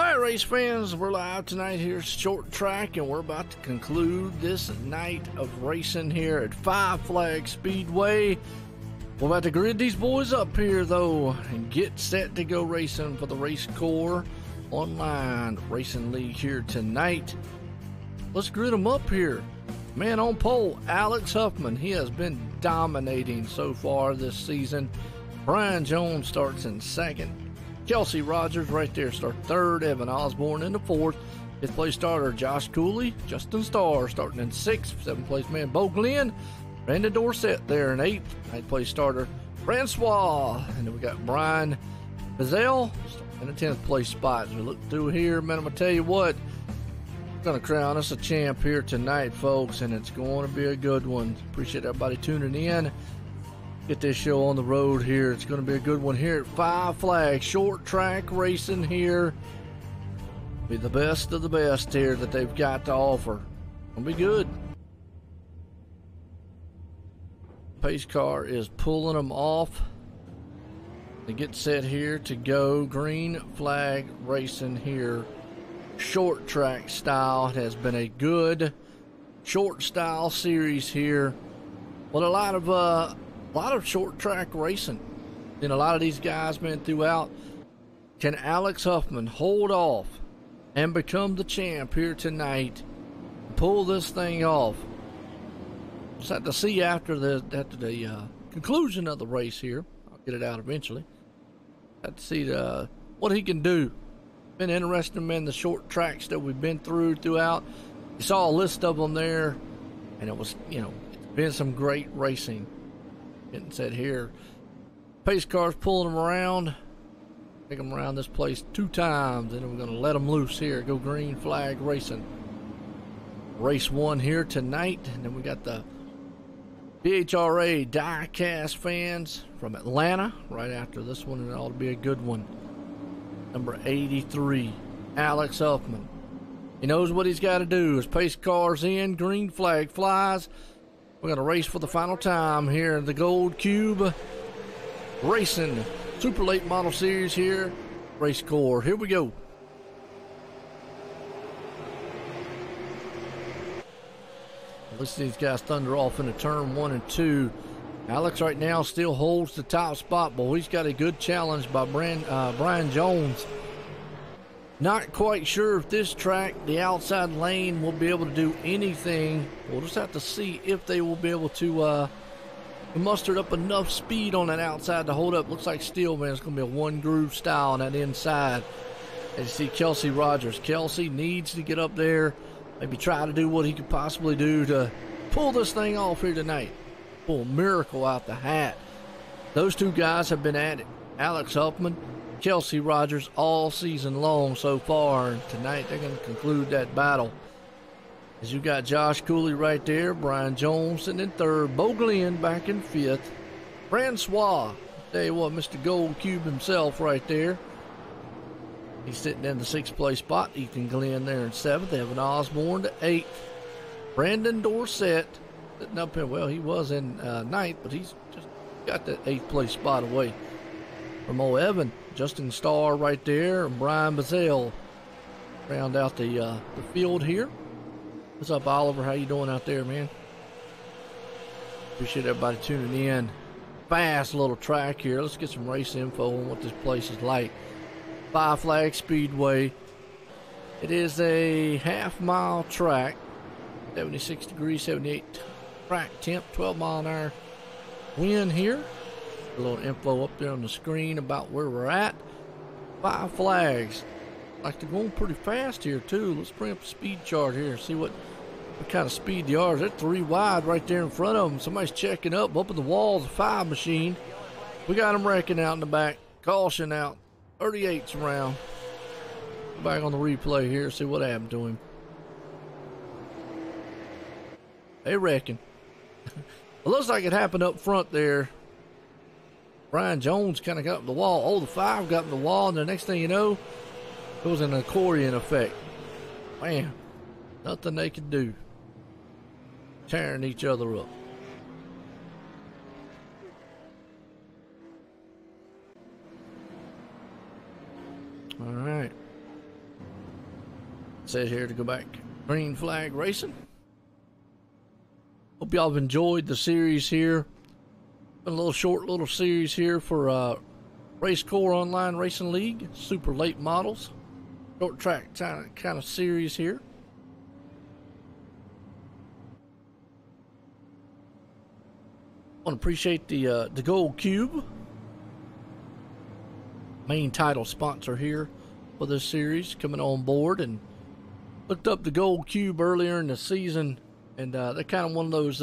Hi race fans, we're live tonight here at Short Track and we're about to conclude this night of racing here at Five Flag Speedway. We're about to grid these boys up here though and get set to go racing for the Racecore online racing league here tonight. Let's grid them up here. Man on pole, Alex Huffman. He has been dominating so far this season. Brian Jones starts in second. Kelsey Rogers right there starts third. Evan Osborne in the fourth. Fifth place starter Josh Cooley. Justin Starr starting in sixth. Seventh place man Bo Glenn. Brandon Dorsett there in eighth. Ninth place starter Francois. And then we got Brian Bazell in the 10th place spot. As we look through here, man, I'm going to tell you what. We're going to crown us a champ here tonight, folks. And it's going to be a good one. Appreciate everybody tuning in. Get this show on the road here. It's going to be a good one here at Five Flag Short Track Racing here. Be the best of the best here that they've got to offer. Gonna be good. Pace car is pulling them off. They get set here to go. Green Flag Racing here. Short track style. It has been a good short style series here. Well, a lot of short track racing. And a lot of these guys, man, throughout. Can Alex Huffman hold off and become the champ here tonight? Pull this thing off. Just have to see after the conclusion of the race here. I'll get it out eventually. Have to see what he can do. Been interesting, man, the short tracks that we've been throughout. You saw a list of them there, and it was, it's been some great racing. Getting set here. Pace cars pulling them around. Take them around this place 2 times, and then we're going to let them loose here. Go Green Flag Racing. Race 1 here tonight, and then we got the BHRA Diecast fans from Atlanta right after this one, and it ought to be a good one. Number 83, Alex Huffman. He knows what he's got to do. His pace car's in, green flag flies. We're going to race for the final time here in the Gold Cube Racing Super Late Model Series here, Racecore. Here we go. Listen to these guys thunder off into turn 1 and 2. Alex right now still holds the top spot, but he's got a good challenge by Brian Jones. Not quite sure if this track, the outside lane, will be able to do anything. We'll just have to see if they will be able to muster up enough speed on that outside to hold up. Looks like still, man, it's going to be a one groove style on that inside. As you see Kelsey Rogers. Kelsey needs to get up there, maybe try to do what he could possibly do to pull this thing off here tonight. Pull a miracle out the hat. Those two guys have been at it. Alex Huffman, Kelsey Rogers, all season long so far. And tonight they're going to conclude that battle. As you got Josh Cooley right there, Brian Jones sitting in third, Bo Glenn back in fifth, Francois, tell you what, Mr. Gold Cube himself right there. He's sitting in the 6th place spot. Ethan Glenn there in 7th, Evan Osborne to 8th, Brandon Dorsett sitting up here. Well, he was in 9th, but he's just got that 8th place spot away from old Evan. Justin Starr right there, and Brian Bazell round out the field here. What's up, Oliver? How you doing out there, man? Appreciate everybody tuning in. Fast little track here. Let's get some race info on what this place is like. Five Flag Speedway. It is a half-mile track. 76 degrees, 78 track temp, 12 mile an hour wind here. A little info up there on the screen about where we're at. Five Flags. Like they're going pretty fast here too. Let's bring up the speed chart here and see what kind of speed they are. They're 3 wide right there in front of them. Somebody's checking up in the wall. The 5 machine. We got them wrecking out in the back. Caution out. 38's around. Go back on the replay here, see what happened to him. They reckon. It looks like it happened up front there. Brian Jones kind of got up the wall. Oh, the 5 got up the wall, and the next thing you know, it was an accordion effect. Man, nothing they could do. Tearing each other up. All right. Said here to go back. Green flag racing. Hope y'all have enjoyed the series here. Been a little short little series here for Racecore Online Racing League. Super late models. Short track kind of series here. I want to appreciate the Gold Cube. Main title sponsor here for this series coming on board, and looked up the Gold Cube earlier in the season, and they're kind of one of those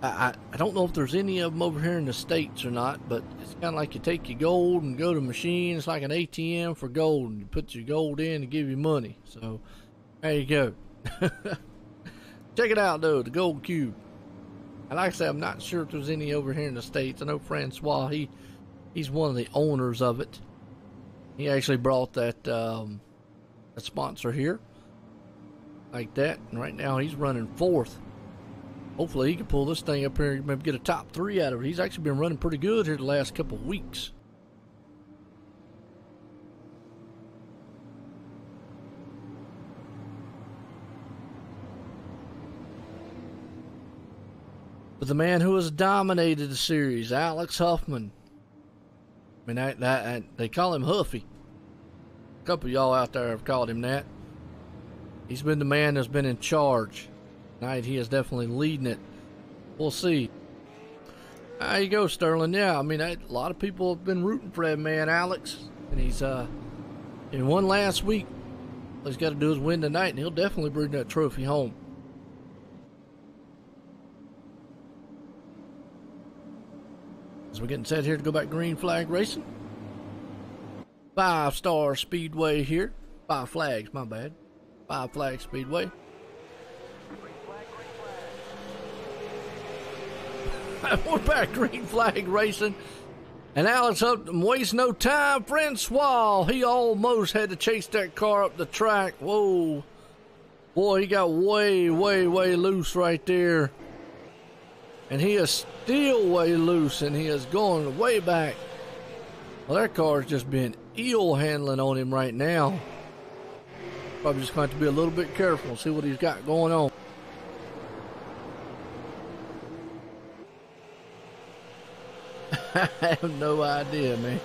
I don't know if there's any of them over here in the States or not, but it's kind of like you take your gold and go to a machine. It's like an ATM for gold, and you put your gold in and give you money. So there you go. Check it out though, the Gold Cube. And like I said, I'm not sure if there's any over here in the States. I know Francois, he's one of the owners of it. He actually brought that a sponsor here like that, and right now he's running 4th. Hopefully he can pull this thing up here and maybe get a top 3 out of it. He's actually been running pretty good here the last couple of weeks. But the man who has dominated the series, Alex Huffman. I mean, they call him Huffy. A couple of y'all out there have called him that. He's been the man that's been in charge. Tonight he is definitely leading it. We'll see. There you go, Sterling. Yeah, I mean, a lot of people have been rooting for that man, Alex. And he's in one last week. All he's got to do is win tonight, and he'll definitely bring that trophy home. As we're getting set here to go back green flag racing. 5-star Speedway here. 5 flags, my bad. 5 flag Speedway. We're back green flag racing. And Alex Upton wastes no time. Francois, he almost had to chase that car up the track. Whoa. Boy, he got way loose right there. And he is still way loose, and he is going way back. Well, that car's just been eel handling on him right now. Probably just going to have to be a little bit careful, see what he's got going on. I have no idea, man.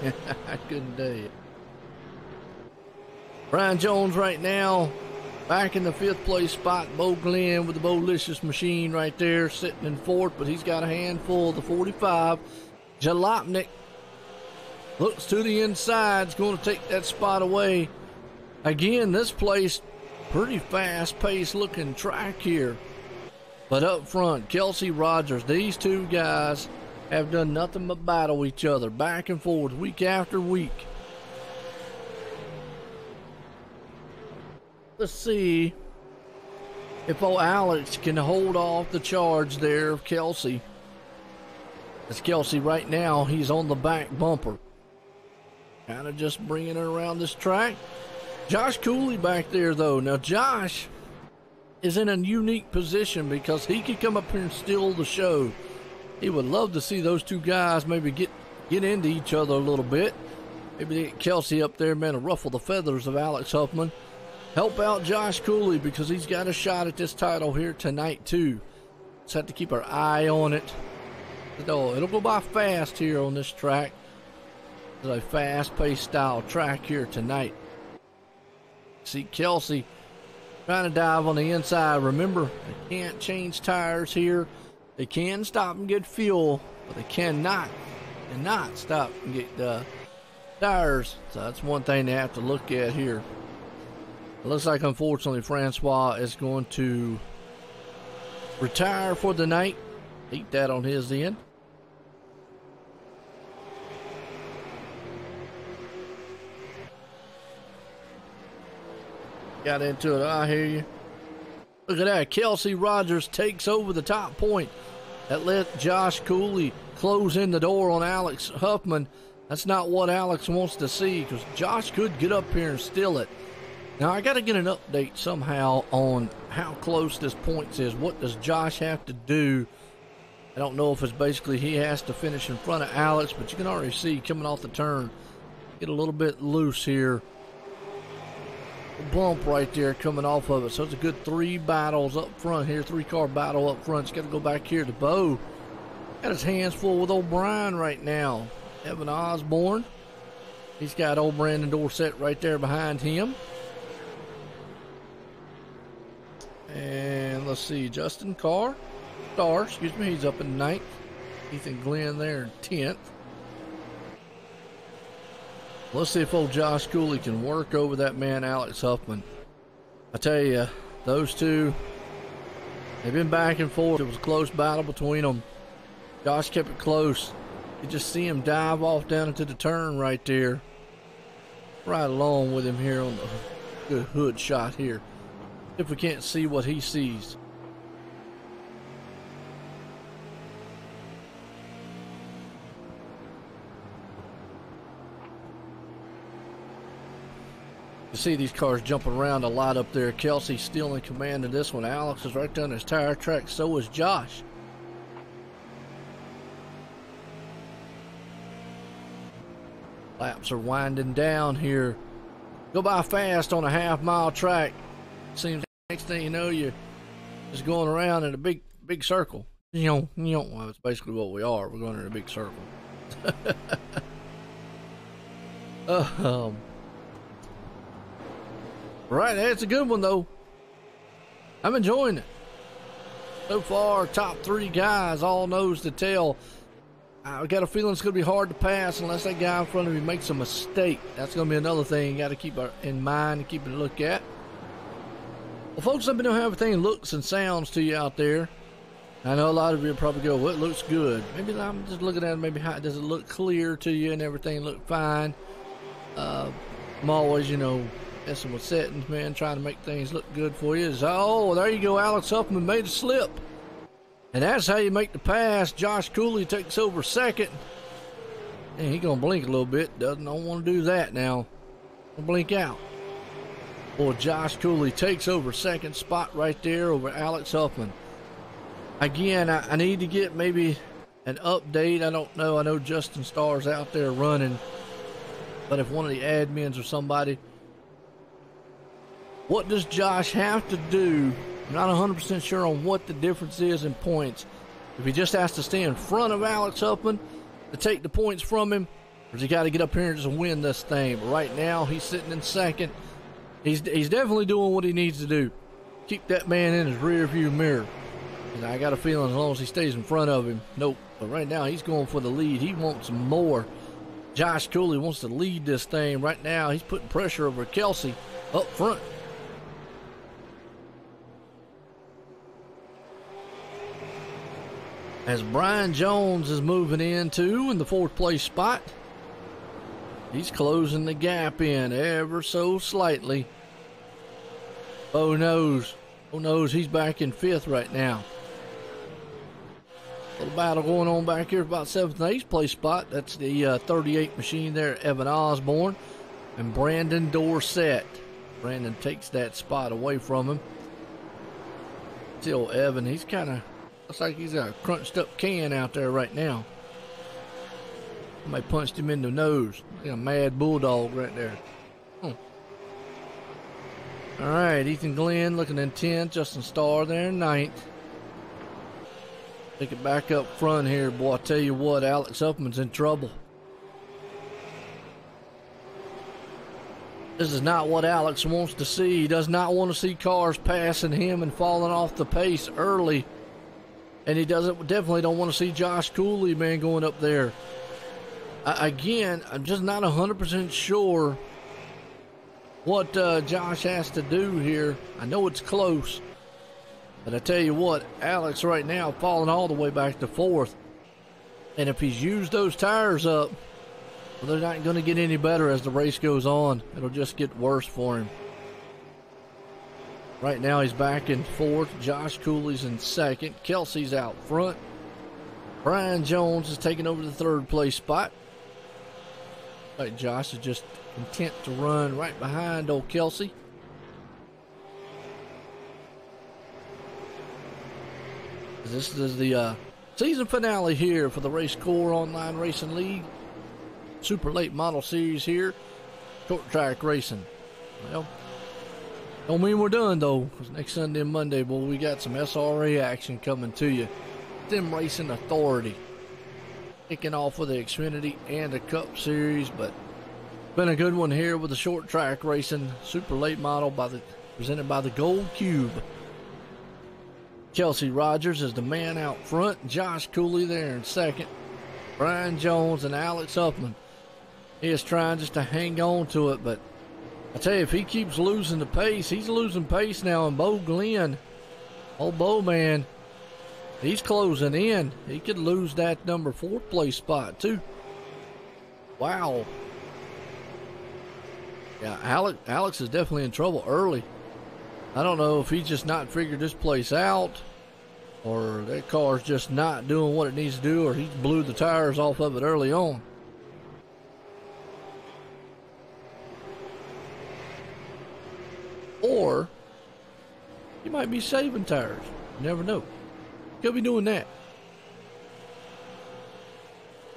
I couldn't tell you. Brian Jones right now back in the 5th place spot. Bo Glenn with the Bolicious machine right there sitting in 4th, but he's got a handful of the 45. Jalopnik looks to the inside, is going to take that spot away. Again, this place, pretty fast-paced looking track here. But up front, Kelsey Rogers, these two guys have done nothing but battle each other back and forth week after week. Let's see if old Alex can hold off the charge there of Kelsey. As Kelsey right now, he's on the back bumper. Kind of just bringing it around this track. Josh Cooley back there though. Now Josh is in a unique position because he could come up here and steal the show. He would love to see those two guys maybe get into each other a little bit. Maybe get Kelsey up there, man, to ruffle the feathers of Alex Huffman. Help out Josh Cooley because he's got a shot at this title here tonight too. Just have to keep our eye on it. It'll go by fast here on this track. It's a fast-paced style track here tonight. See Kelsey trying to dive on the inside. Remember, they can't change tires here. They can stop and get fuel, but they cannot stop and get tires. So that's one thing they have to look at here. It looks like, unfortunately, Francois is going to retire for the night. Eat that on his end. Got into it. I hear you. Look at that. Kelsey Rogers takes over the top point. That let Josh Cooley close in the door on Alex Huffman. That's not what Alex wants to see because Josh could get up here and steal it. Now, I got to get an update somehow on how close this points is. What does Josh have to do? I don't know if it's basically he has to finish in front of Alex, but you can already see coming off the turn, get a little bit loose here. bump right there coming off of it. So it's a good 3 battles up front here, 3-car battle up front. He's got to go back here to Bo. Got his hands full with old Brian right now. Evan Osborne. He's got old Brandon Dorsett right there behind him. And let's see, Justin Starr, excuse me, he's up in 9th. Ethan Glenn there in 10th. Let's see if old Josh Cooley can work over that man, Alex Huffman. I tell you, those two, they've been back and forth. It was a close battle between them. Josh kept it close. You just see him dive off down into the turn right there. Right along with him here on the good hood shot here. If we can't see what he sees. You see these cars jumping around a lot up there. Kelsey's still in command of this one. Alex is right down his tire track. So is Josh. Laps are winding down here. Go by fast on a half-mile track. Seems next thing you know, you're just going around in a big circle. Well, that's basically what we are. We're going in a big circle. Right, that's a good one though. I'm enjoying it. So far, top 3 guys, all nose to tail. I got a feeling it's going to be hard to pass unless that guy in front of me makes a mistake. That's going to be another thing you got to keep in mind and keep a look at. Well, folks, let me know how everything looks and sounds to you out there. I know a lot of you probably go, well, it looks good. Maybe I'm just looking at it, maybe how does it look clear to you and everything look fine. I'm always, messing with settings, man, trying to make things look good for you. Oh, there you go, Alex Huffman made a slip. And that's how you make the pass. Josh Cooley takes over second. And he's going to blink a little bit. Don't want to do that now. Blink out. Boy, Josh Cooley takes over second spot right there over Alex Huffman. Again, I need to get maybe an update. I don't know. I know Justin Starr's out there running. But if one of the admins or somebody, what does Josh have to do? I'm not 100% sure on what the difference is in points. If he just has to stay in front of Alex Huffman to take the points from him, or does he got to get up here and just win this thing? But right now, he's sitting in second. He's definitely doing what he needs to do. Keep that man in his rear view mirror. And I got a feeling as long as he stays in front of him, nope. But right now, he's going for the lead. He wants more. Josh Cooley wants to lead this thing. Right now, he's putting pressure over Kelsey up front. As Brian Jones is moving in the 4th place spot. He's closing the gap in ever so slightly. Bo knows he's back in 5th right now. Little battle going on back here about 7th and 8th place spot. That's the 38 machine there, Evan Osborne and Brandon Dorsett. Brandon takes that spot away from him. Still Evan, he's kind of, looks like he's got a crunched up can out there right now. Somebody punched him in the nose. Like a mad bulldog right there. All right, Ethan Glenn looking in 10th. Justin Starr there in 9th. Take it back up front here, boy. I tell you what, Alex Huffman's in trouble. This is not what Alex wants to see. He does not want to see cars passing him and falling off the pace early. And he definitely don't want to see Josh Cooley, man, going up there. Again, I'm just not 100% sure what Josh has to do here. I know it's close. But I tell you what, Alex right now falling all the way back to 4th. And if he's used those tires up, well, they're not going to get any better as the race goes on. It'll just get worse for him. Right now he's back in 4th. Josh Cooley's in 2nd. Kelsey's out front. Brian Jones is taking over the 3rd place spot. Like Josh is just content to run right behind old Kelsey. This is the season finale here for the Racecore Online Racing League. Super late model series here. Short track racing. Well, Don't mean we're done though, because next Sunday and Monday, boy, we got some SRA action coming to you. Them Racing Authority kicking off with the Xfinity and the Cup Series, but been a good one here with the short track racing super late model presented by the Gold Cube. Kelsey Rogers is the man out front. Josh Cooley there in second. Brian Jones and Alex Upman. He is trying just to hang on to it, but I tell you, if he keeps losing the pace, he's losing pace now. And Bo Glenn, old Bo man, he's closing in. He could lose that number 4 place spot too. Wow. Yeah, Alex is definitely in trouble early. I don't know if he's just not figured this place out, or that car's just not doing what it needs to do, or he blew the tires off of it early on. Or he might be saving tires. You never know. Could be doing that.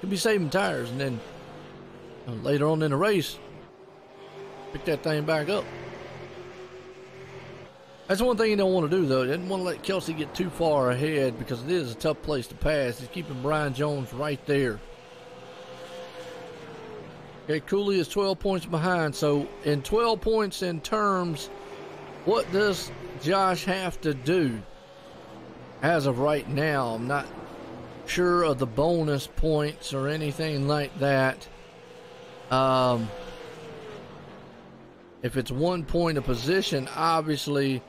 Could be saving tires, and then later on in the race, pick that thing back up. That's one thing you don't want to do, though. You didn't want to let Kelsey get too far ahead, because it is a tough place to pass. He's keeping Brian Jones right there. Okay, Cooley is 12 points behind. So in 12 points in terms, what does Josh have to do as of right now? I'm not sure of the bonus points or anything like that. If it's 1 point of position, obviously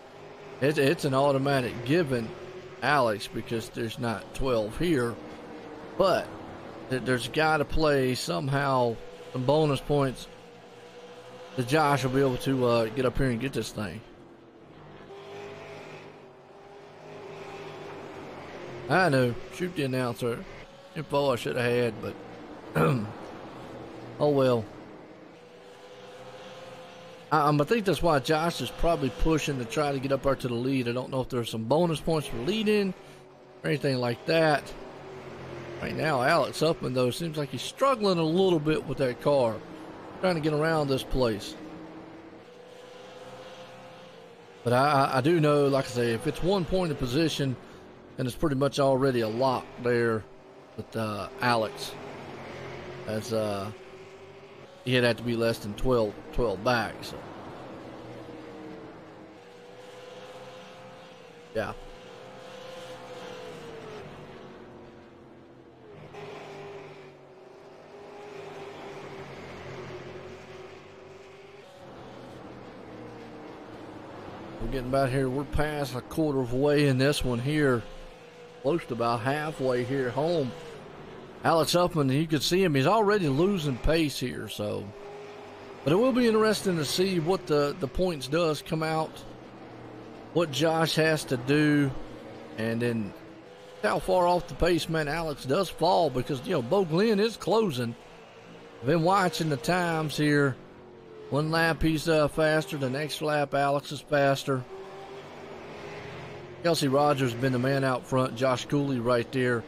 it's an automatic given, Alex, because there's not 12 here. But there's got to play somehow some bonus points that Josh will be able to get up here and get this thing. I know, shoot the announcer. Info I should have had, but oh well. I think that's why Josh is probably pushing to try to get up there to the lead. I don't know if there's some bonus points for leading or anything like that. Right now, Alex Upman, though, seems like he's struggling a little bit with that car, trying to get around this place. But I do know, like I say, if it's 1 point of position, then it's pretty much already a lock there with Alex. As he'd have to be less than 12 back. So yeah. We're getting about here. We're past a quarter of the way in this one here. Close to about halfway here home. Alex Upman, you can see him, he's already losing pace here, so. But it will be interesting to see what the points does come out, what Josh has to do, and then how far off the pace, man, Alex does fall, because, you know, Bo Glenn is closing. I've been watching the times here. One lap he's faster, the next lap Alex is faster. Kelsey Rogers has been the man out front, Josh Cooley right there.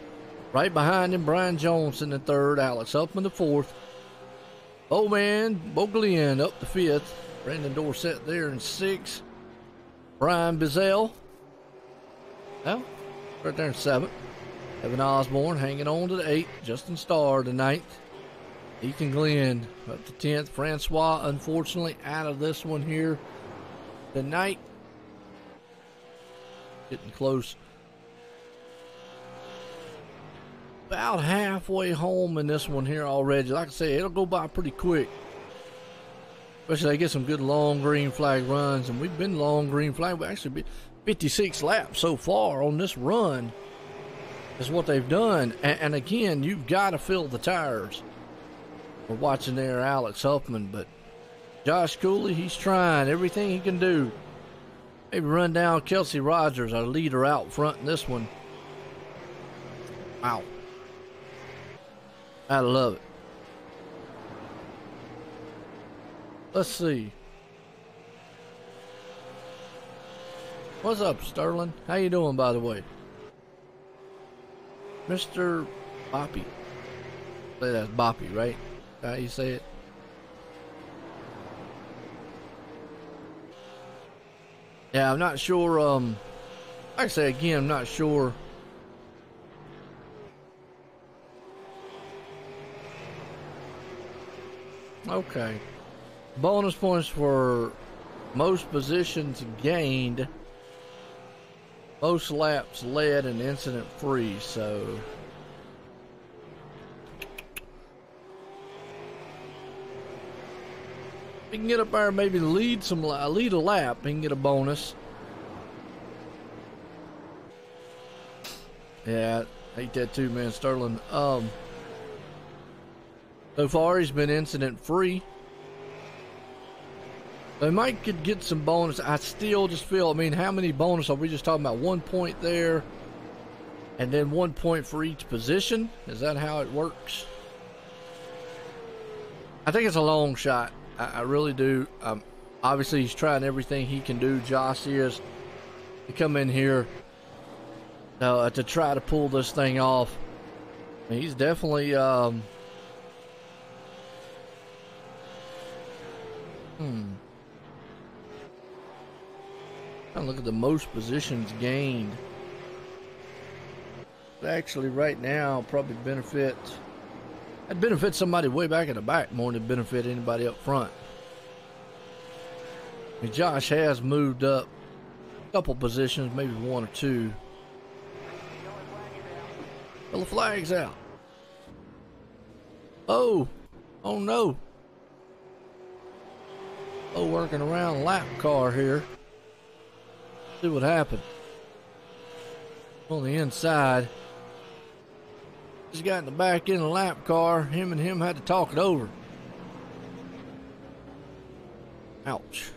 Right behind him, Brian Jones in the third, Alex Upman the fourth. Bo Glenn up the fifth. Brandon Dorsett there in sixth. Brian Bizzell, well, right there in seventh. Evan Osborne hanging on to the eighth. Justin Starr the ninth. Ethan Glenn up to 10th. Francois, unfortunately, out of this one here tonight. Getting close. About halfway home in this one here already. Like I say, it'll go by pretty quick. Especially they get some good long green flag runs. And we've been long green flag. We've actually been 56 laps so far on this run is what they've done. And again, you've got to fill the tires. We're watching there Alex Huffman, but Josh Cooley, he's trying everything he can do. Maybe run down Kelsey Rogers, our leader out front in this one. Wow. I love it. Let's see. What's up, Sterling? How you doing, by the way? Mr. Boppy. Say that's Boppy, right? How you say it? Yeah, I'm not sure. Like I say again, I'm not sure. Okay. Bonus points for most positions gained, most laps led, and incident free. So he can get up there, maybe lead a lap. He can get a bonus. Yeah, I hate that too, man, Sterling. So far he's been incident free. They might could get some bonus. I still just feel, I mean, how many bonus are we just talking about? 1 point there, and then 1 point for each position? Is that how it works? I think it's a long shot. I really do. Obviously, he's trying everything he can do. Josh is to come in here to try to pull this thing off. I mean, he's definitely look at the most positions gained. Actually, right now, probably I'd benefit somebody way back in the back more than benefit anybody up front. I mean, Josh has moved up a couple positions, maybe 1 or 2. Well, the flag's out. Oh no. Oh, working around lap car here. See what happened. On the inside. Just got in the back end of the lap car. Him and him had to talk it over. Ouch.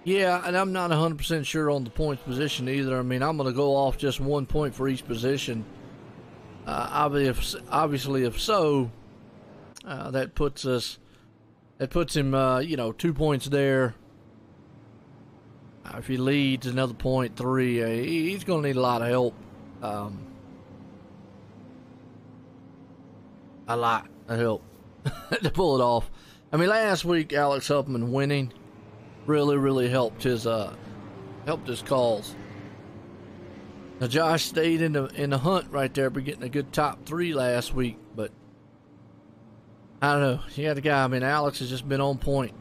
Yeah, and I'm not 100% sure on the points position either. I mean, I'm going to go off just 1 point for each position. Obviously, if so, that puts him, 2 points there. If he leads another point, 3, he's going to need a lot of help. A lot of help to pull it off. I mean, last week Alex Huffman winning really helped his cause. Now Josh stayed in the hunt right there, by getting a good top 3 last week, but I don't know. He had a guy. I mean, Alex has just been on point.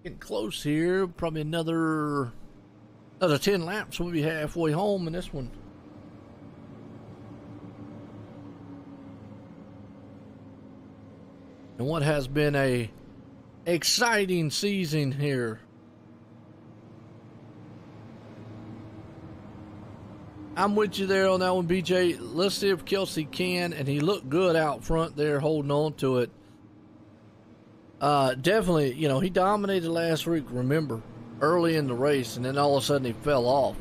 Getting close here. Probably another 10 laps. We'll be halfway home in this one. And what has been a exciting season here. I'm with you there on that one, BJ. Let's see if Kelsey can. And he looked good out front there, holding on to it. Definitely, he dominated last week, remember, early in the race, and then all of a sudden he fell off.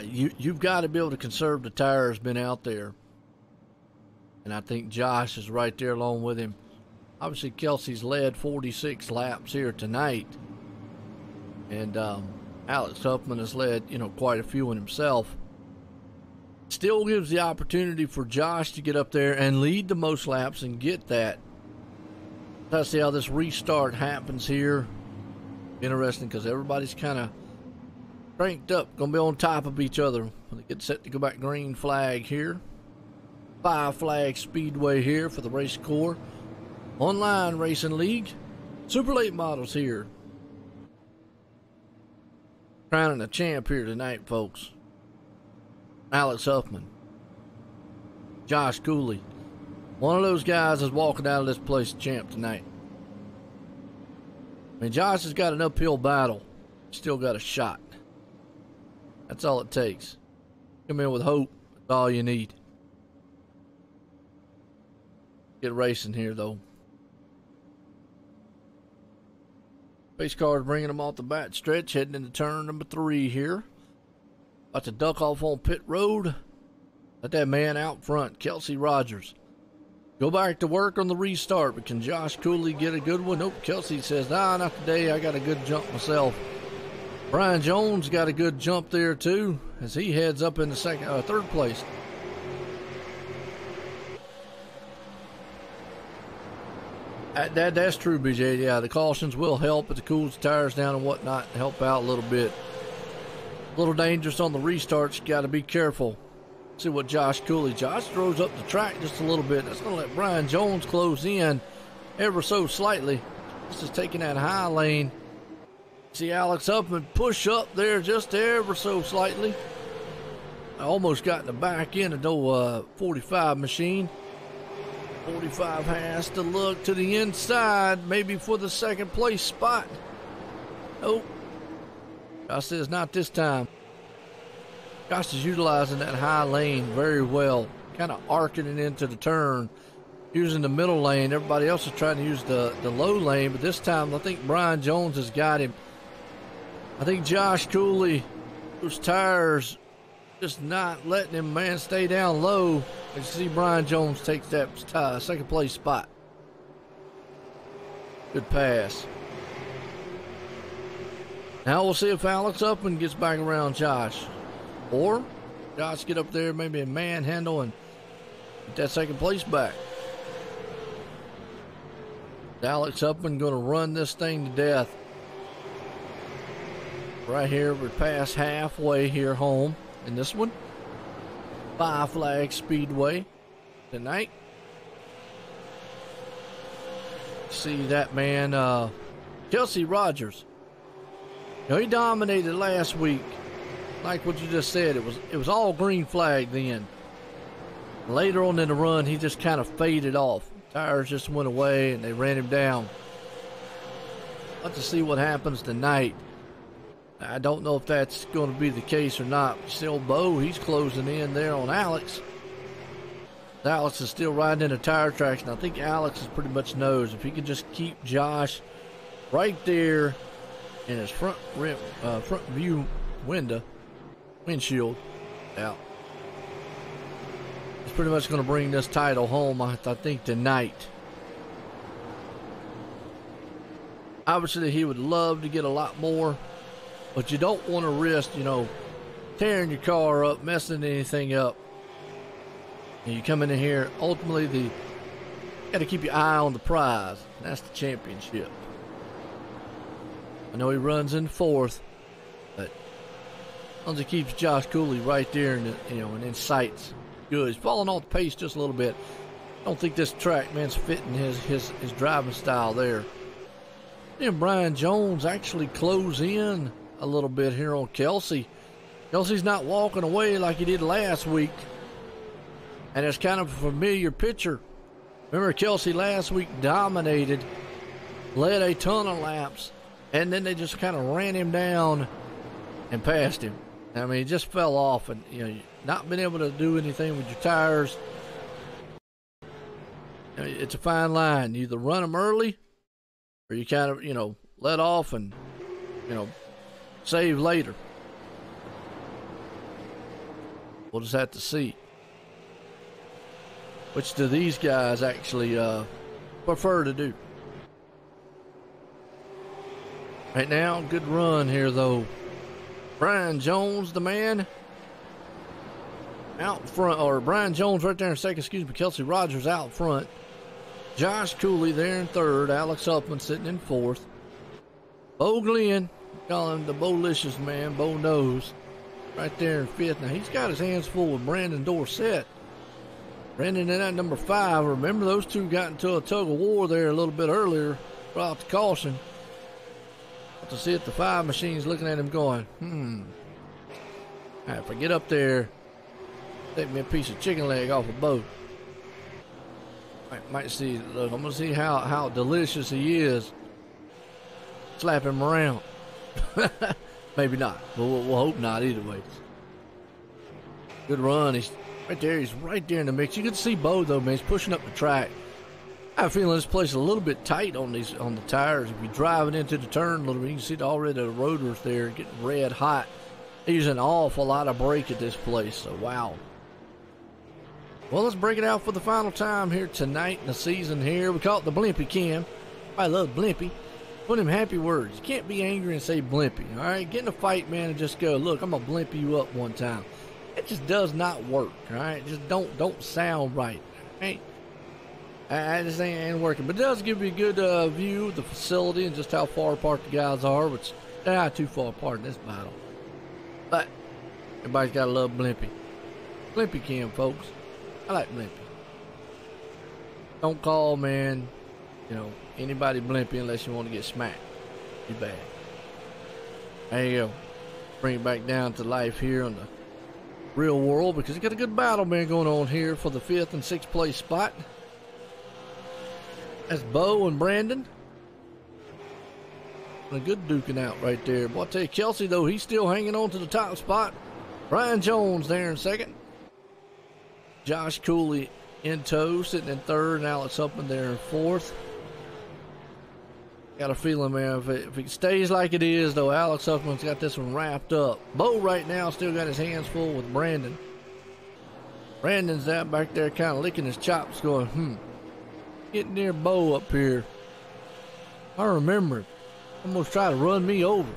You've got to be able to conserve the tires, been out there. And I think Josh is right there along with him. Obviously, Kelsey's led 46 laps here tonight. And Alex Huffman has led, quite a few in himself. Still gives the opportunity for Josh to get up there and lead the most laps and get that. Let's see how this restart happens here. Interesting, because everybody's kind of cranked up. Going to be on top of each other when they get set to go back. Green flag here. 5 flag Speedway here for the Racecore Online Racing League. Super late models here. Crowning a champ here tonight, folks. Alex Huffman. Josh Cooley. One of those guys is walking out of this place champ tonight. I mean, Josh has got an uphill battle. Still got a shot. That's all it takes. Come in with hope. That's all you need. Get racing here, though. Pace car's bringing them off the back stretch, heading into turn number 3 here. About to duck off on pit road. Let that man out front, Kelsey Rogers. Go back to work on the restart, but can Josh Cooley get a good one? Nope, Kelsey says, nah, not today. I got a good jump myself. Brian Jones got a good jump there, too, as he heads up in the third place. That's true, BJ. Yeah, the cautions will help, but the cools the tires down and whatnot help out a little bit. A little dangerous on the restarts. You got to be careful. See what Josh Cooley. Josh throws up the track just a little bit. That's going to let Brian Jones close in ever so slightly. This is taking that high lane. See Alex Upman push up there just ever so slightly. I almost got in the back end of the 45 machine. 45 has to look to the inside, maybe for the second place spot. Nope. Josh says not this time. Josh is utilizing that high lane very well, kind of arcing it into the turn, using the middle lane. Everybody else is trying to use the low lane, but this time I think Brian Jones has got him. I think Josh Cooley, those tires just not letting him, man, stay down low. You see Brian Jones takes that second place spot. Good pass. Now we'll see if Alex Upman gets back around Josh. Or Josh get up there, maybe a manhandle and get that second place back. Alex Upman going to run this thing to death. Right here, we're past halfway here home in this one. Five Flag Speedway tonight. See that man, Kelsey Rogers. You know, he dominated last week. Like what you just said, it was all green flag then. Later on in the run, he just kind of faded off. Tires just went away and they ran him down. Let's see what happens tonight. I don't know if that's going to be the case or not. Still, Bo, he's closing in there on Alex. Alex is still riding in the tire tracks, and I think Alex is pretty much knows if he can just keep Josh right there in his front view windshield out. He's pretty much going to bring this title home, I think, tonight. Obviously, he would love to get a lot more, but you don't want to risk, you know, tearing your car up, messing anything up. And you come in here, ultimately, you got to keep your eye on the prize, and that's the championship. I know he runs in fourth, but as long as he keeps Josh Cooley right there and in sights, good. He's falling off the pace just a little bit. I don't think this track, man's fitting his driving style there. And Brian Jones actually close in a little bit here on Kelsey. Kelsey's not walking away like he did last week. And it's kind of a familiar picture. Remember, Kelsey last week dominated, led a ton of laps, and then they just kind of ran him down and passed him. I mean, he just fell off, and not been able to do anything with your tires. It's a fine line. You either run them early, or you kind of let off and save later. We'll just have to see. Which do these guys actually prefer to do? Right now, good run here, though. Brian Jones, the man, out front, or Brian Jones right there in second, excuse me, Kelsey Rogers out front. Josh Cooley there in third, Alex Upman sitting in fourth. Bo Glenn, call him the Bolicious man, Bo knows, right there in fifth. Now, he's got his hands full with Brandon Dorsett. Brandon in that number 5. Remember, those two got into a tug of war there a little bit earlier, brought the caution. But to see if the 5 machine's looking at him going, all right, if I get up there, take me a piece of chicken leg off a boat. Might see, look, I'm going to see how delicious he is. Slap him around. Maybe not, but we'll hope not either way. Good run. He's right there. He's right there in the mix. You can see Bo, though, man. He's pushing up the track. I have a feeling this place is a little bit tight on the tires. If you're driving into the turn a little bit, you can see already the rotors there getting red hot. They're using an awful lot of brake at this place, so wow. Well, let's break it out for the final time here tonight in the season here. We call it the Blimpy Cam. I love Blimpy. Put him happy words. You can't be angry and say Blimpy, all right? Get in a fight, man, and just go, look, I'm going to Blimpy you up one time. It just does not work, all right? Just don't sound right, all right? I just ain't working. But it does give you a good view of the facility and just how far apart the guys are, which they're not too far apart in this battle. But everybody's got to love Blimpy. Blimpy can, folks. I like Blimpy. Don't call, man, you know, anybody Blimpy unless you want to get smacked. Too bad. There you go. Bring it back down to life here on the real world, because you got a good battle, man, going on here for the 5th and 6th place spot. That's Bo and Brandon. And a good duking out right there. Boy, I tell you, Kelsey, though, he's still hanging on to the top spot. Brian Jones there in 2nd. Josh Cooley in tow, sitting in 3rd, and Alex Upman there in 4th. Got a feeling, man, if it stays like it is, though, Alex Upman's got this one wrapped up. Bo right now still got his hands full with Brandon. Brandon's out back there kind of licking his chops going, getting near Bo up here. I remember him. Almost tried to run me over.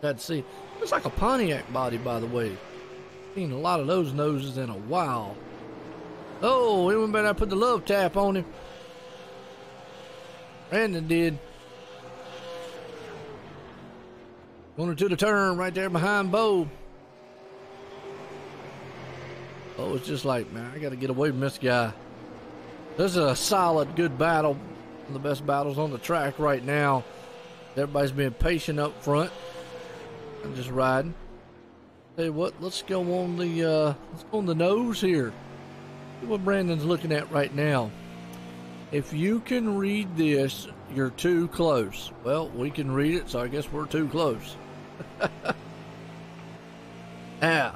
Let's see. Looks like a Pontiac body, by the way. Seen a lot of those noses in a while. Oh, we better put the love tap on him. Brandon did. Going to the turn right there behind Bo. Bo was just like, man, I got to get away from this guy. This is a solid, good battle. One of the best battles on the track right now. Everybody's being patient up front. I'm just riding. Tell you what, let's go on the nose here. See what Brandon's looking at right now. If you can read this, you're too close. Well, we can read it, so I guess we're too close. Yeah.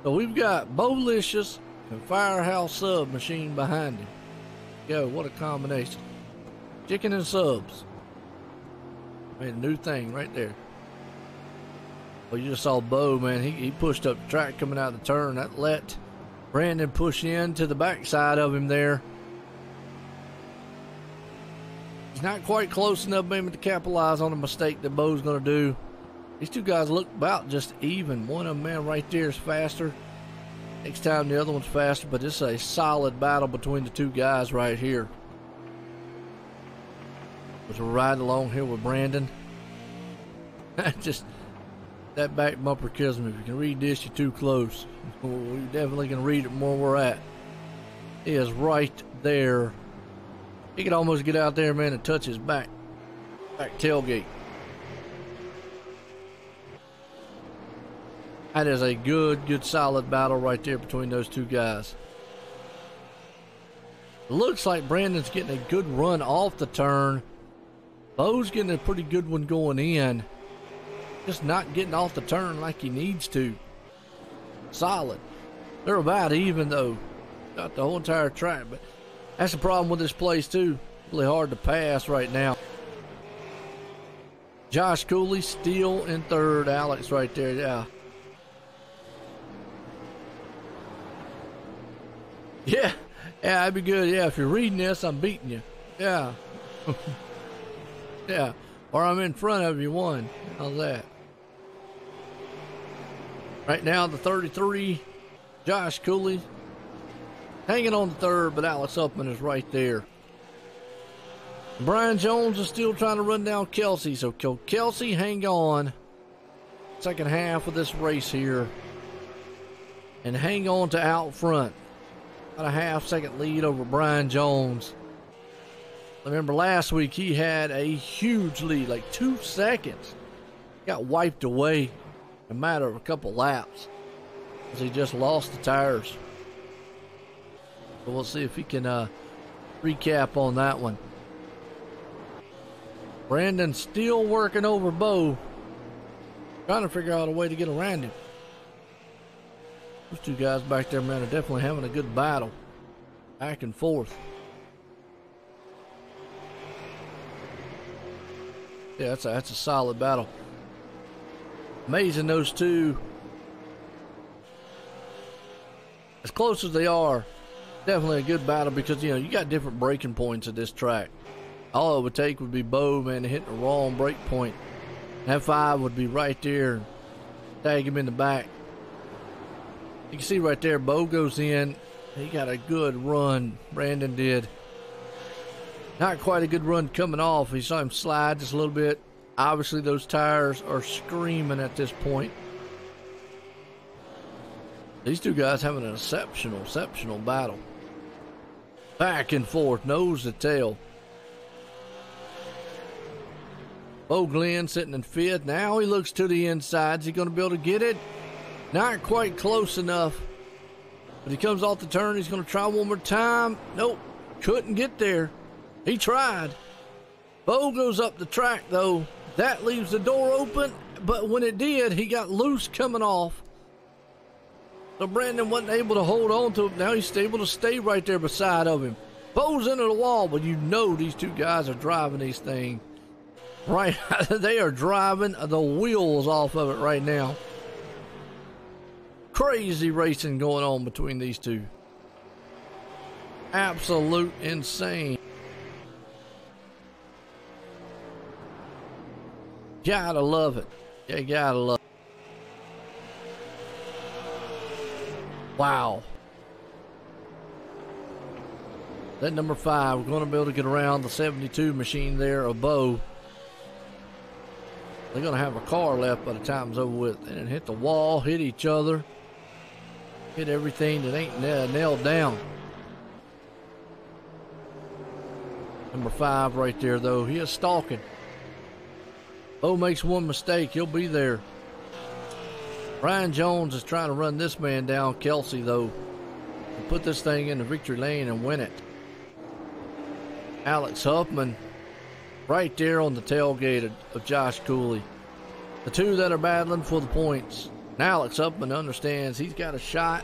So we've got Bolicious and Firehouse Sub Machine behind him. Yo, what a combination. Chicken and subs. Made a new thing right there. Well, you just saw Bo, man. He pushed up the track coming out of the turn. That let Brandon push in to the backside of him there. He's not quite close enough maybe to capitalize on the mistake that Bo's going to do. These two guys look about just even. One of them, man, right there is faster. Next time the other one's faster, but it's a solid battle between the two guys right here. As we're riding along here with Brandon. Just that back bumper kills me. If you can read this, you're too close. We definitely can read it from where we're at. He is right there. He could almost get out there, man, and touch his back tailgate. That is a good solid battle right there between those two guys. It looks like Brandon's getting a good run off the turn. Bo's getting a pretty good one going in. Just not getting off the turn like he needs to. Solid. They're about even, though. Got the whole entire track, but that's the problem with this place, too. Really hard to pass right now. Josh Cooley still in 3rd. Alex right there, yeah. Yeah, that'd be good. Yeah, if you're reading this, I'm beating you. Yeah. Yeah. Or I'm in front of you, one. How's that? Right now, the 33, Josh Cooley, hanging on the 3rd, but Alex Upman is right there. Brian Jones is still trying to run down Kelsey, so Kelsey, hang on. Second half of this race here. And hang on to out front. Got a half-second lead over Brian Jones. Remember last week he had a huge lead, like 2 seconds. Got wiped away in a matter of a couple laps because he just lost the tires. So we'll see if he can recap on that one. Brandon still working over Bo, trying to figure out a way to get around him. Those two guys back there, man, are definitely having a good battle. Back and forth. Yeah, that's a solid battle. Amazing those two. As close as they are, definitely a good battle because, you know, you got different braking points at this track. All it would take would be Bo, man, to hit the wrong brake point. That 5 would be right there and tag him in the back. You can see right there, Bo goes in. He got a good run. Brandon did. Not quite a good run coming off. He saw him slide just a little bit. Obviously, those tires are screaming at this point. These two guys having an exceptional battle. Back and forth, nose to tail. Bo Glenn sitting in fifth. Now he looks to the inside. Is he going to be able to get it? Not quite close enough. But he comes off the turn. He's going to try one more time. Nope. Couldn't get there. He tried. Bo goes up the track, though. That leaves the door open. But when it did, he got loose coming off. So Brandon wasn't able to hold on to him. Now he's able to stay right there beside of him. Bo's into the wall, but you know these two guys are driving these things. Right, they are driving the wheels off of it right now. Crazy racing going on between these two. Absolute insane. Gotta love it. You gotta love it. Wow. That number 5, we're going to be able to get around the 72 machine there of Bo. They're going to have a car left by the time it's over with. And hit the wall, hit each other, hit everything that ain't nailed down. Number 5 right there, though. He is stalking. Bo makes one mistake. He'll be there. Brian Jones is trying to run this man down, Kelsey, though, and put this thing in the victory lane and win it. Alex Huffman right there on the tailgate of Josh Cooley. The two that are battling for the points. And Alex Huffman understands he's got a shot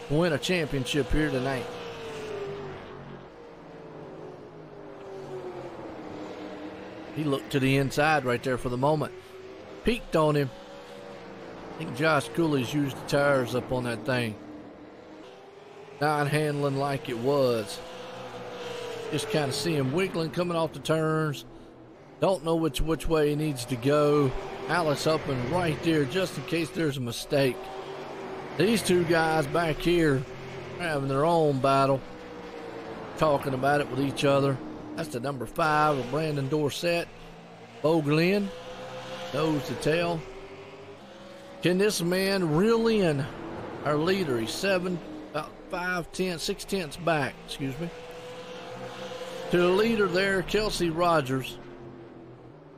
to win a championship here tonight. He looked to the inside right there for the moment. Peeked on him. I think Josh Cooley's used the tires up on that thing. Not handling like it was. Just kind of see him wiggling coming off the turns. Don't know which way he needs to go. Alex Huffman right there just in case there's a mistake. These two guys back here are having their own battle. Talking about it with each other. That's the number 5 of Brandon Dorsett. Bo Glenn. Nose to tail. Can this man reel in our leader? He's about 6 tenths back, excuse me. To the leader there, Kelsey Rogers,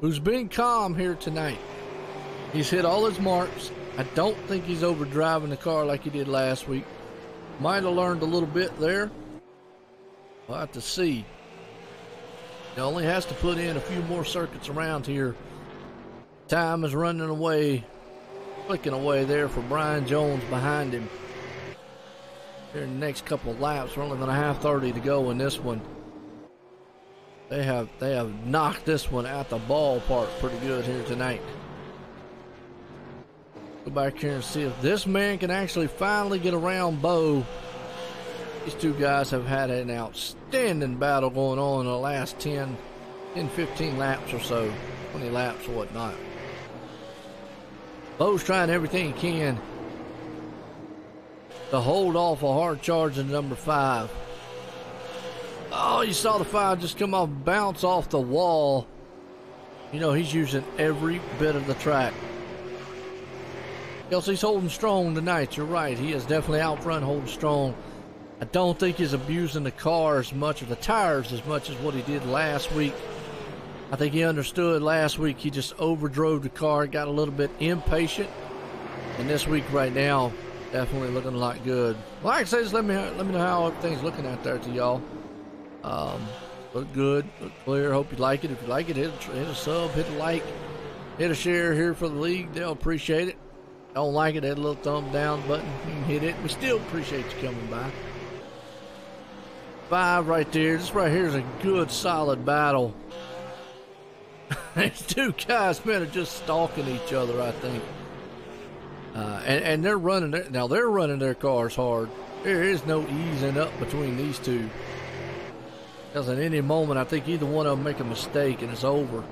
who's been calm here tonight. He's hit all his marks. I don't think he's overdriving the car like he did last week. Might have learned a little bit there. We'll have to see. He only has to put in a few more circuits around here. Time is running away. Clicking away there for Brian Jones behind him. Here in the next couple of laps, we're only going to have 30 to go in this one. They have knocked this one out the ballpark pretty good here tonight. Go back here and see if this man can actually finally get around Bo. These two guys have had an outstanding battle going on in the last 10, 15 laps or so, 20 laps or whatnot. Bo's trying everything he can to hold off a hard charge in number 5. Oh, you saw the 5 just come off, bounce off the wall. You know, he's using every bit of the track. Kelsey's holding strong tonight. You're right. He is definitely out front holding strong. I don't think he's abusing the car as much, or the tires as much as what he did last week. I think he understood last week. He just overdrove the car, got a little bit impatient. And this week right now, definitely looking a lot good. Like I said, just let me know how everything's looking out there to y'all. Look good, look clear. Hope you like it. If you like it, hit a sub, hit a like, hit a share here for the league. They'll appreciate it. Don't like it, hit a little thumb down button. You can hit it. We still appreciate you coming by. 5 right there. This right here is a good, solid battle. These two guys, man, are just stalking each other, I think. And they're running they're running their cars hard. There is no easing up between these two. Because at any moment, I think either one of them make a mistake and it's over.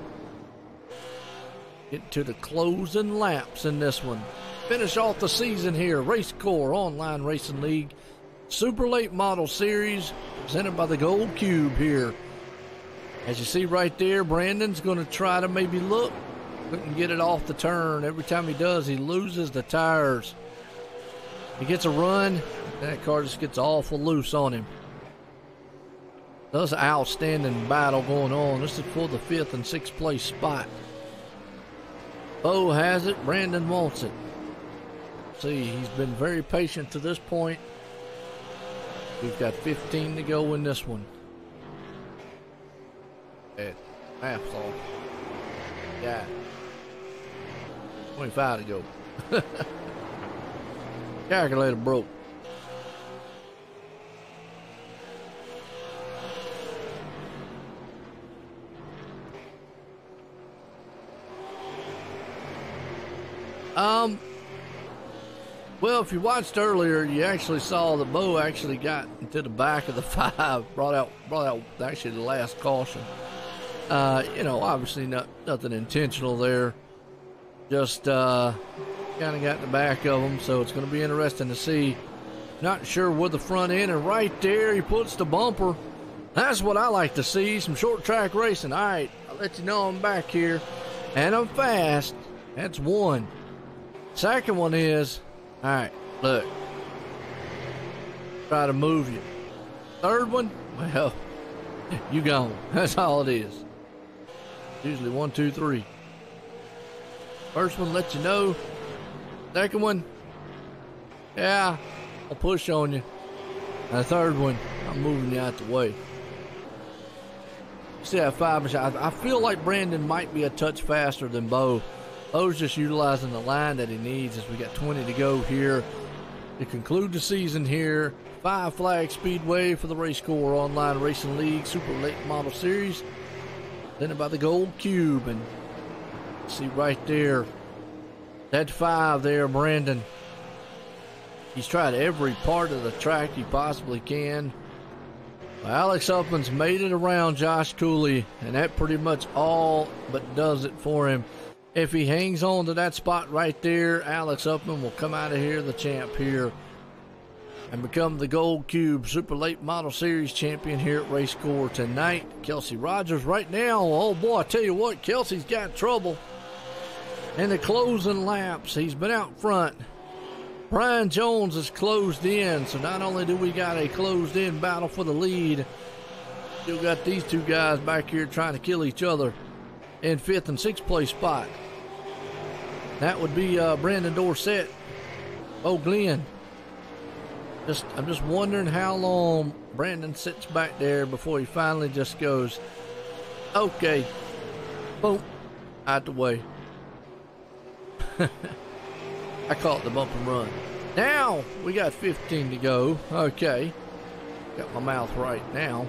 Get to the closing laps in this one. finish off the season here. Racecore Online Racing League Super Late Model Series presented by the Gold Cube here. As you see right there, Brandon's going to try to maybe look. Couldn't get it off the turn. Every time he does, he loses the tires. He gets a run, that car just gets awful loose on him. There's an outstanding battle going on. This is for the 5th and 6th place spot. Bo has it. Brandon wants it. See, he's been very patient to this point. We've got 15 to go in this one. Maps off. Yeah. 25 to go. Calculator broke. Well, if you watched earlier, you actually saw that Bo actually got into the back of the 5, brought out actually the last caution. You know, obviously nothing intentional there. Just kind of got in the back of them, so it's going to be interesting to see. Not sure where the front end, and right there he puts the bumper. That's what I like to see, some short track racing. All right, I'll let you know I'm back here, and I'm fast. That's one. Second one is, all right, look, try to move you. Third one, well, you gone. That's all it is. Usually 1, 2, 3. First one, let you know. Second one, yeah, I'll push on you. And the third one, I'm moving you out the way. See that 5 I feel like Brandon might be a touch faster than Bo. Bo's just utilizing the line that he needs as we got 20 to go here to conclude the season here. 5 Flag Speedway for the Racecore Online Racing League Super Late Model Series. Presented by the Gold Cube. And see right there, that 5 there, Brandon. He's tried every part of the track he possibly can. Alex Upman's made it around Josh Cooley, and that pretty much all but does it for him. If he hangs on to that spot right there, Alex Upman will come out of here the champ here and become the Gold Cube Super Late Model Series champion here at Racecore tonight. Kelsey Rogers right now, oh boy, I tell you what, Kelsey's got trouble in the closing laps. He's been out front. Brian Jones is closed in, so not only do we got a closed in battle for the lead, still got these two guys back here trying to kill each other in 5th and 6th place spot. That would be Brandon Dorsett, Bo Glenn. I'm just wondering how long Brandon sits back there before he finally just goes, okay, boom, out the way. I call it the bump and run. Now we got 15 to go. Okay, got my mouth right now.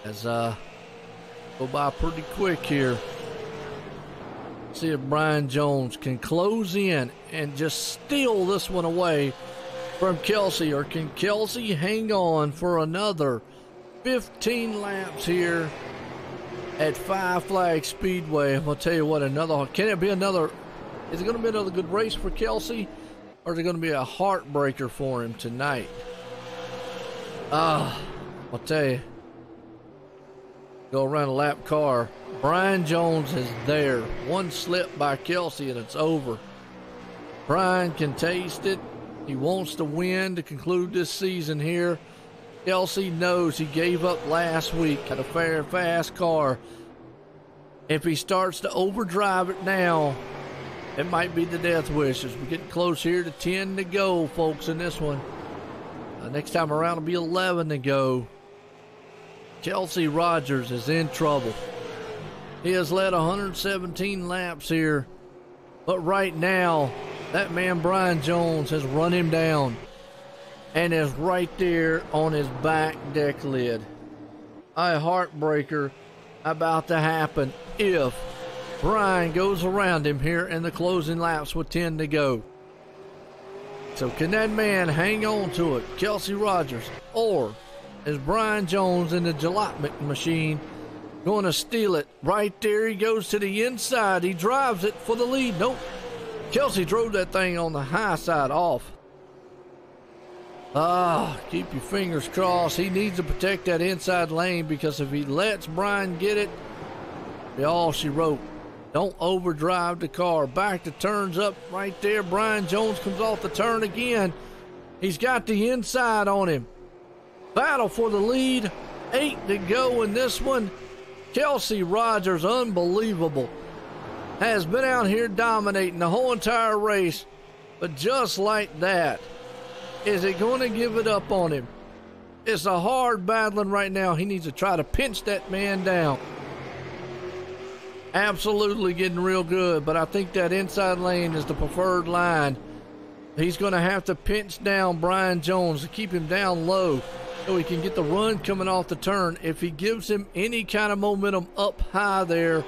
As go by pretty quick here. See if Brian Jones can close in and just steal this one away from Kelsey, or can Kelsey hang on for another 15 laps here at 5 Flag Speedway? I'm gonna tell you what, can it be another? Is it going to be another good race for Kelsey, or is it going to be a heartbreaker for him tonight? I'll tell you. Go around a lap car. Brian Jones is there. One slip by Kelsey and it's over. Brian can taste it. He wants to win to conclude this season here. Kelsey knows he gave up last week at a fair, fast car. If he starts to overdrive it now, it might be the death wish. As we're getting close here to 10 to go, folks, in this one. Next time around will be 11 to go. Kelsey Rogers is in trouble. He has led 117 laps here, but right now, that man Brian Jones has run him down and is right there on his back deck lid. A heartbreaker about to happen if Brian goes around him here in the closing laps with 10 to go. So can that man hang on to it, Kelsey Rogers, or is Brian Jones in the jalopnik machine going to steal it? Right there he goes to the inside. He drives it for the lead. Nope. Kelsey drove that thing on the high side off. Keep your fingers crossed. He needs to protect that inside lane, because if he lets Brian get it, be all she wrote. Don't overdrive the car. Back to turns up right there. Brian Jones comes off the turn again. He's got the inside on him. Battle for the lead. 8 to go in this one. Kelsey Rogers, unbelievable, has been out here dominating the whole entire race. But just like that, is it going to give it up on him? It's a hard battling right now. He needs to try to pinch that man down. Absolutely getting real good, but I think that inside lane is the preferred line. He's going to have to pinch down Brian Jones to keep him down low so he can get the run coming off the turn. If he gives him any kind of momentum up high there,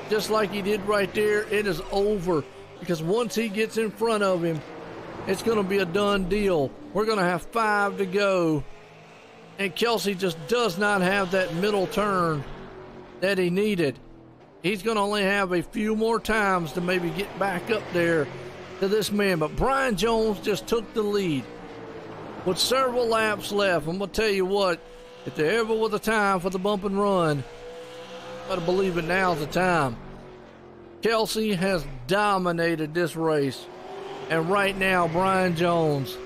just like he did right there, it is over. Because once he gets in front of him, it's going to be a done deal. We're going to have 5 to go. And Kelsey just does not have that middle turn that he needed. He's going to only have a few more times to maybe get back up there to this man. But Brian Jones just took the lead with several laps left. I'm going to tell you what, if there ever was a time for the bump and run, I believe it now's the time. Kelsey has dominated this race. And right now, Brian Jones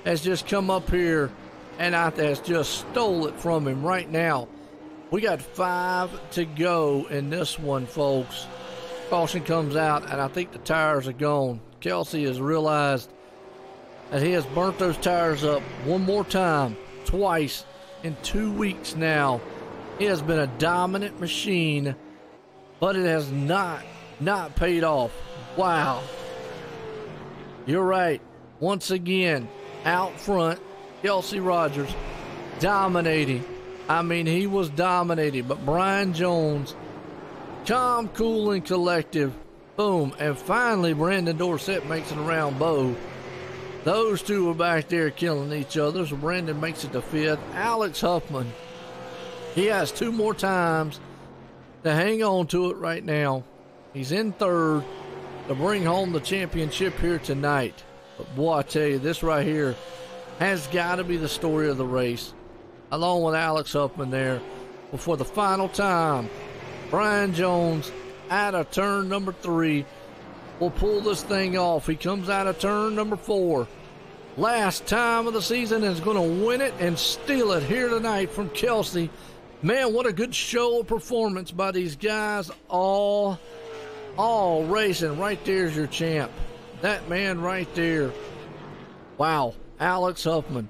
has just come up here and has just stole it from him right now. We got 5 to go in this one, folks. Caution comes out, and I think the tires are gone. Kelsey has realized that he has burnt those tires up one more time, twice in 2 weeks now. He has been a dominant machine, but it has not paid off. Wow. You're right. Once again, out front, Kelsey Rogers dominating. I mean, he was dominating, but Brian Jones, calm, cool, and collective. Boom. And finally, Brandon Dorsett makes it around Bo. Those two were back there killing each other, so Brandon makes it to 5th. Alex Huffman, he has 2 more times to hang on to it right now. He's in 3rd. To bring home the championship here tonight. But boy, I tell you, this right here has got to be the story of the race, along with Alex Huffman there. Before the final time, Brian Jones out of turn number 3 will pull this thing off. He comes out of turn number 4. Last time of the season, is going to win it and steal it here tonight from Kelsey. Man, what a good show of performance by these guys all racing. Right there's your champ. That man right there. Wow. Alex Huffman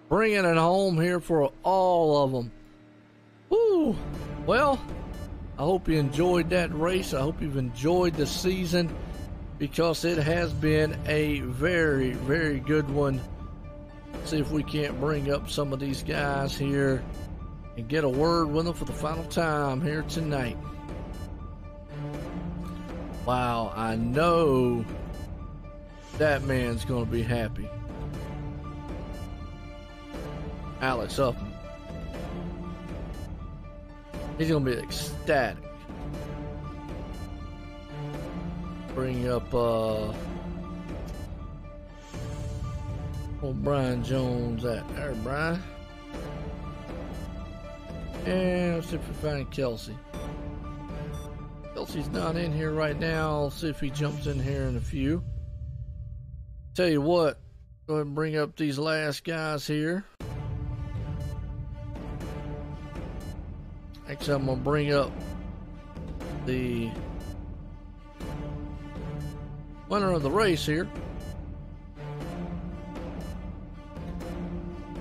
bringing it home here for all of them. Woo. Well, I hope you enjoyed that race. I hope you've enjoyed the season, because it has been a very, very good one. See if we can't bring up some of these guys here and get a word with them for the final time here tonight. Wow, I know that man's going to be happy. Alex Huffman. He's going to be ecstatic. Bring up old Brian Jones at there, Brian. And let's see if we find Kelsey. Kelsey's not in here right now. I'll see if he jumps in here in a few. Tell you what, go ahead and bring up these last guys here. Actually, I'm going to bring up the winner of the race here.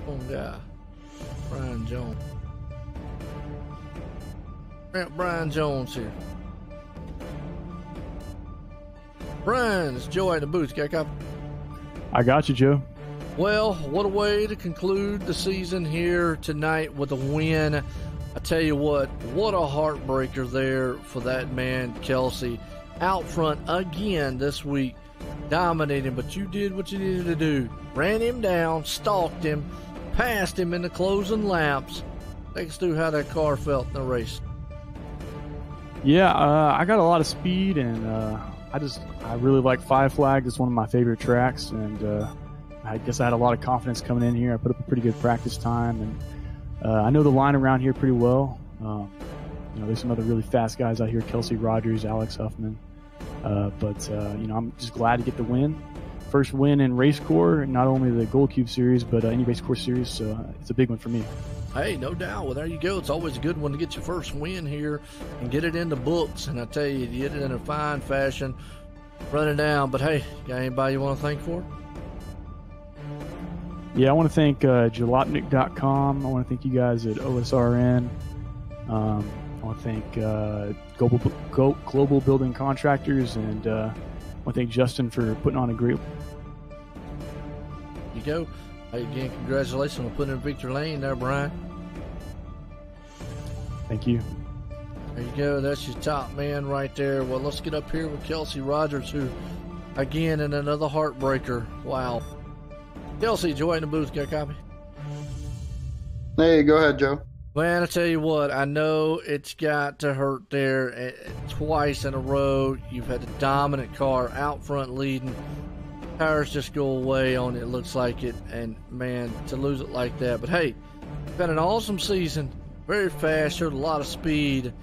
One guy, Brian Jones. Brian Jones here. Brian, it's Joe at the booth. Got a copy? I got you, Joe. Well, what a way to conclude the season here tonight with a win. I tell you what a heartbreaker there for that man, Kelsey. Out front again this week, dominating, but you did what you needed to do. Ran him down, stalked him, passed him in the closing laps. Take us through how that car felt in the race. Yeah, I got a lot of speed and I really like Five Flags. It's one of my favorite tracks, and I guess I had a lot of confidence coming in here. I put up a pretty good practice time, and I know the line around here pretty well. There's some other really fast guys out here: Kelsey Rogers, Alex Huffman. But I'm just glad to get the win. First win in Racecore, not only the Gold Cube Series, but any Racecore Series. So it's a big one for me. Hey, no doubt. Well, there you go. It's always a good one to get your first win here and get it in the books. And I tell you did it in a fine fashion, running down. But hey, got anybody you want to thank for? Yeah, I want to thank Jalopnik.com. I want to thank you guys at OSRN. I want to thank Global Building Contractors, and I want to thank Justin for putting on a great. There you go. Hey, again, congratulations on putting in Victor Lane there, Brian. Thank you. There you go. That's your top man right there. Well, let's get up here with Kelsey Rogers, who, again, in another heartbreaker. Wow. Kelsey, Joy in the booth. Got a copy? Hey, go ahead, Joe. Man, I tell you what, I know it's got to hurt there twice in a row. You've had a dominant car out front leading. Tires just go away on it, looks like it. And, man, to lose it like that. But, hey, got an awesome season. Very fast, showed a lot of speed.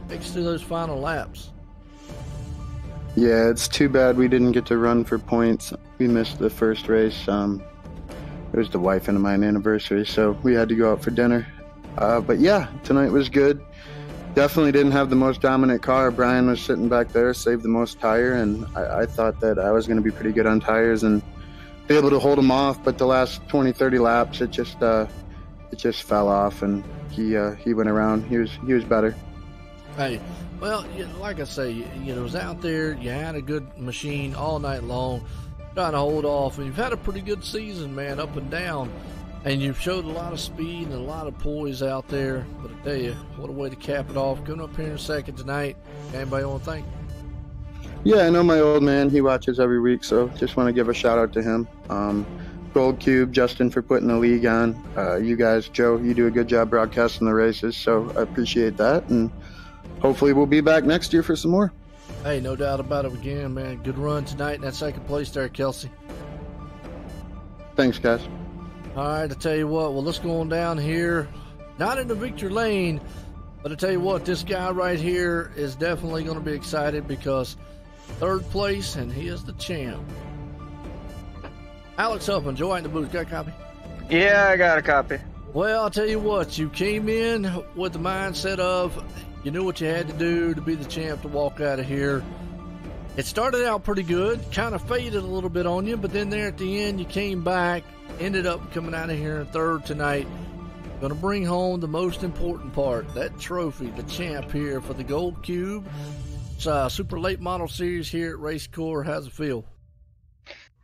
Takes through those final laps. Yeah, it's too bad we didn't get to run for points. We missed the first race. It was the wife and mine anniversary, so we had to go out for dinner. But yeah, tonight was good. Definitely didn't have the most dominant car. Brian was sitting back there, saved the most tire, and I thought that I was going to be pretty good on tires and be able to hold him off. But the last 20, 30 laps, it just fell off, and he went around. He was better. Hey, well, like I say, it was out there. You had a good machine all night long, trying to hold off, and you've had a pretty good season, man, up and down. And you've showed a lot of speed and a lot of poise out there. But I tell you, what a way to cap it off. Coming up here in a second tonight. Anybody want to thank? Yeah, I know my old man. He watches every week, so just want to give a shout out to him. Gold Cube, Justin for putting the league on. You guys, Joe, you do a good job broadcasting the races, so I appreciate that. And hopefully we'll be back next year for some more. Hey, no doubt about it again, man. Good run tonight in that second place there, Kelsey. Thanks, guys. All right, I tell you what. Well, let's go on down here. Not in the Victor Lane, but I tell you what, this guy right here is definitely going to be excited because third place, and he is the champ. Alex Huffman, Joe in the booth. Got a copy? Yeah, I got a copy. Well, I'll tell you what. You came in with the mindset of you knew what you had to do to be the champ to walk out of here. It started out pretty good, kind of faded a little bit on you, but then there at the end, you came back, ended up coming out of here in third tonight. Going to bring home the most important part, that trophy, the champ here for the Gold Cube. It's a super late model series here at Racecore. How's it feel?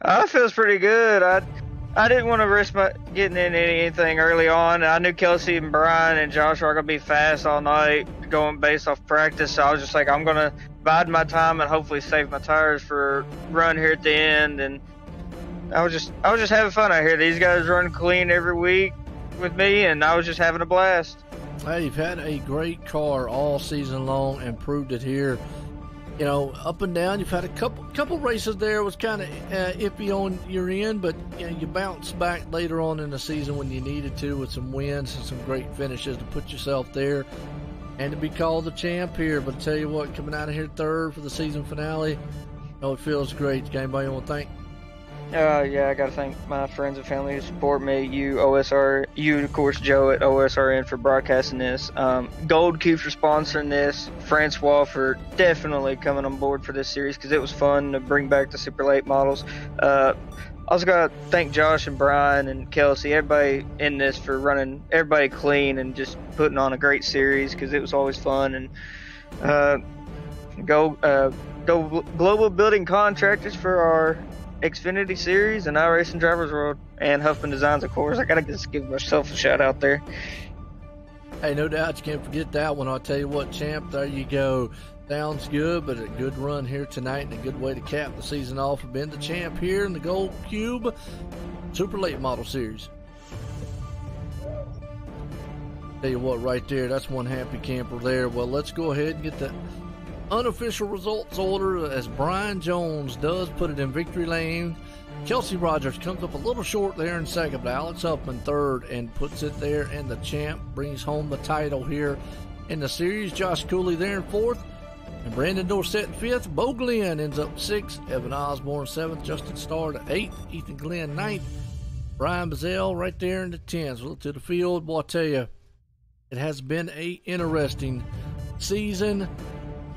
It feels pretty good. I didn't want to risk getting in anything early on. I knew Kelsey and Brian and Josh were going to be fast all night, going based off practice. So I was just like, I'm going to bide my time and hopefully save my tires for a run here at the end. And I was just having fun out here. These guys run clean every week with me, and I was just having a blast. Hey, you've had a great car all season long and proved it here. Up and down. You've had a couple races there was kind of iffy on your end, but you bounced back later on in the season when you needed to with some wins and some great finishes to put yourself there and to be called the champ here. But I tell you what, coming out of here third for the season finale, it feels great. Anybody want to thank? Yeah, I got to thank my friends and family who support me. You, of course, Joe at OSRN for broadcasting this. Gold Cube for sponsoring this. Francois for definitely coming on board for this series because it was fun to bring back the super late models. Also got to thank Josh and Brian and Kelsey, everybody in this for running everybody clean and just putting on a great series because it was always fun. And Global Building Contractors for our Xfinity Series and iRacing Drivers World, and Huffman Designs, of course. I gotta just give myself a shout out there. Hey, no doubt you can't forget that one. I'll tell you what, champ, there you go. Sounds good, but a good run here tonight and a good way to cap the season off for being the champ here in the Gold Cube Super Late Model Series. Tell you what, right there, that's one happy camper there. Well, let's go ahead and get the unofficial results order, as Brian Jones does put it in victory lane. Kelsey Rogers comes up a little short there in second, but Alex Huffman third and puts it there, and the champ brings home the title here in the series. Josh Cooley there in fourth, and Brandon Dorsett in fifth. Bo Glenn ends up sixth, Evan Osborne seventh, Justin Starr to eighth, Ethan Glenn ninth, Brian Bazell right there in the 10th. Look to the field. Boy, I tell you, it has been a interesting season.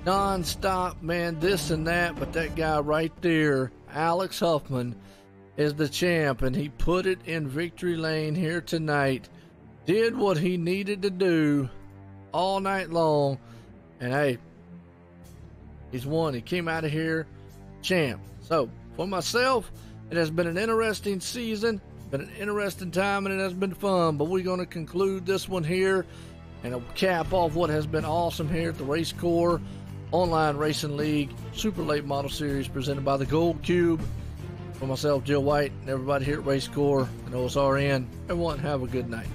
Non-stop, man, this and that, but that guy right there, Alex Huffman, is the champ, and he put it in victory lane here tonight. Did what he needed to do all night long, and hey, he's won. He came out of here champ. So for myself, it has been an interesting season, been an interesting time, and it has been fun. But we're going to conclude this one here and a cap off what has been awesome here at the Racecore Online Racing League Super Late Model Series presented by the Gold Cube. For myself, Jill White, and everybody here at Racecore and OSRN, everyone have a good night.